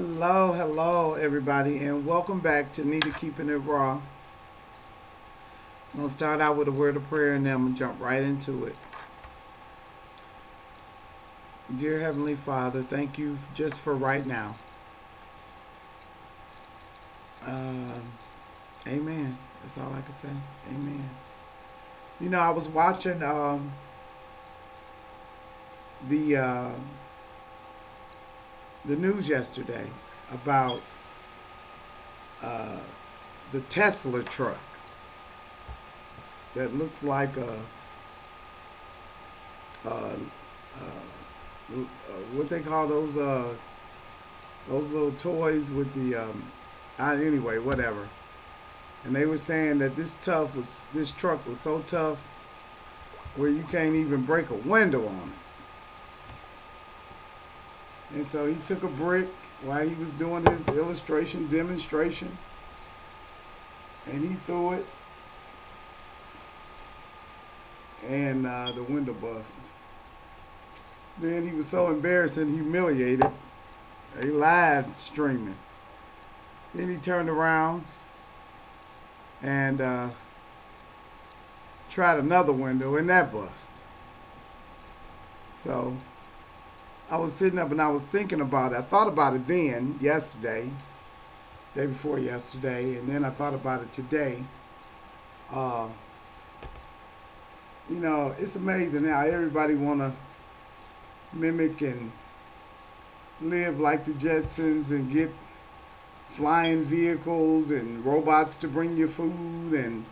Hello, hello, everybody, and welcome back to Nita Keeping It Raw. I'm going to start out with a word of prayer and then I'm going to jump right into it. Dear Heavenly Father, thank you just for right now. Uh, amen. That's all I can say. Amen. I was watching the uh, the news yesterday about uh, the Tesla truck that looks like what they call those little toys with the anyway, whatever. And they were saying that this truck was so tough where you can't even break a window on it. And so he took a brick while he was doing his illustration demonstration, and he threw it, and the window bust. Then he was so embarrassed and humiliated, he live streaming. Then he turned around and tried another window, and that bust. So I was sitting up and I was thinking about it. I thought about it then, yesterday, day before yesterday, and then I thought about it today. Uh, it's amazing how everybody wanna mimic and live like the Jetsons and get flying vehicles and robots to bring you food and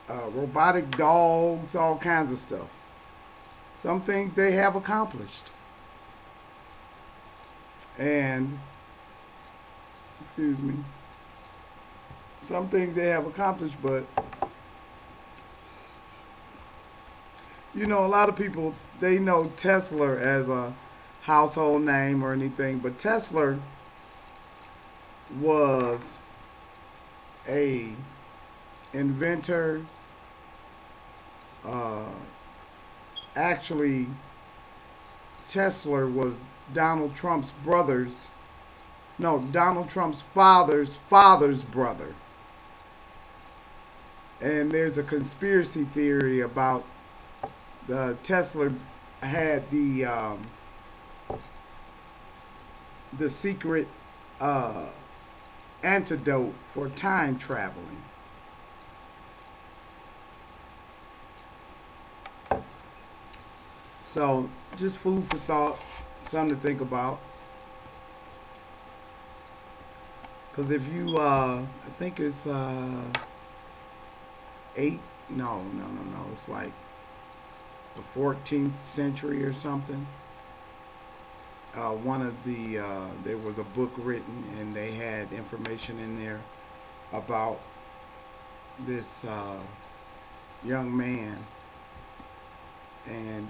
robotic dogs, all kinds of stuff. Some things they have accomplished. And, excuse me, some things they have accomplished, but, a lot of people, they know Tesla as a household name or anything, but Tesla was a inventor. Uh, Actually, Tesla was Donald Trump's brother's, no, Donald Trump's father's brother. And there's a conspiracy theory about Tesla had the secret uh, antidote for time traveling. So, just food for thought, something to think about. Because if you, I think it's eight, no, it's like the 14th century or something. There was a book written and they had information in there about this young man, and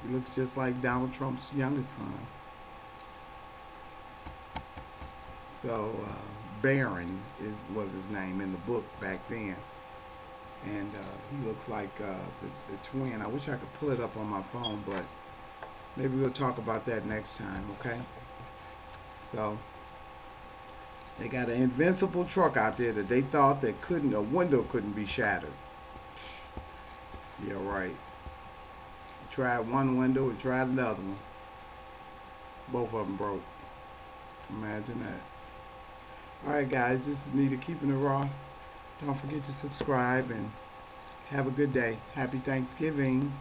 he looks just like Donald Trump's youngest son. So Barron was his name in the book back then, and he looks like the twin. I wish I could pull it up on my phone, but maybe we'll talk about that next time. Okay. So they got an invincible truck out there that they thought that a window couldn't be shattered. Yeah, right. Tried one window and tried another one. Both of them broke. Imagine that. All right, guys, this is Nita Keeping It Raw. Don't forget to subscribe and have a good day. Happy Thanksgiving.